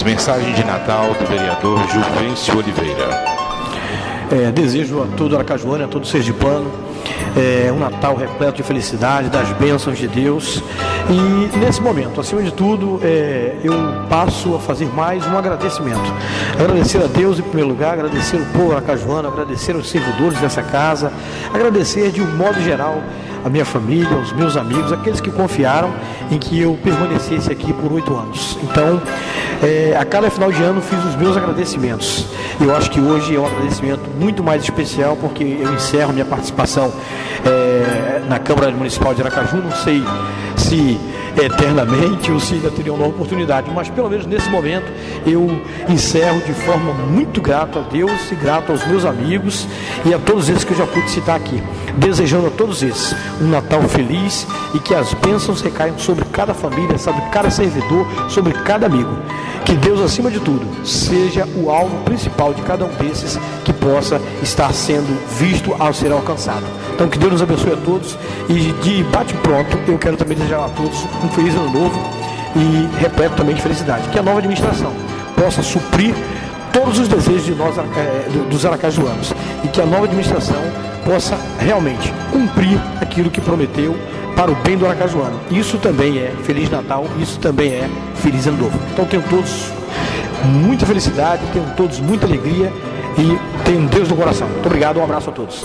Mensagem de Natal do vereador Juvencio Oliveira. Desejo a todo aracajuano, a todo sergipano, um Natal repleto de felicidade, das bênçãos de Deus. E nesse momento, acima de tudo, eu passo a fazer mais um agradecimento. Agradecer a Deus em primeiro lugar, agradecer o povo aracajuano, agradecer aos servidores dessa casa, agradecer de um modo geral a minha família, os meus amigos, aqueles que confiaram em que eu permanecesse aqui por 8 anos. Então, a cada final de ano fiz os meus agradecimentos. Eu acho que hoje é um agradecimento muito mais especial, porque eu encerro minha participação na Câmara Municipal de Aracaju. Não sei se eternamente ou se ainda teria uma nova oportunidade, mas pelo menos nesse momento eu encerro de forma muito grata a Deus e grato aos meus amigos e a todos esses que eu já pude citar aqui, desejando a todos esses um Natal feliz e que as bênçãos recaiam sobre cada família, sobre cada servidor, sobre cada amigo. Que Deus, acima de tudo, seja o alvo principal de cada um desses, que possa estar sendo visto ao ser alcançado. Então, que Deus nos abençoe a todos e de bate-pronto eu quero também desejar a todos um feliz ano novo e repleto também de felicidade. Que a nova administração possa suprir todos os desejos de nós, dos aracajuanos, e que a nova administração possa realmente cumprir aquilo que prometeu para o bem do aracajuano. Isso também é Feliz Natal, isso também é Feliz Ano Novo. Então tenham todos muita felicidade, tenham todos muita alegria e tenham Deus no coração. Muito obrigado, um abraço a todos.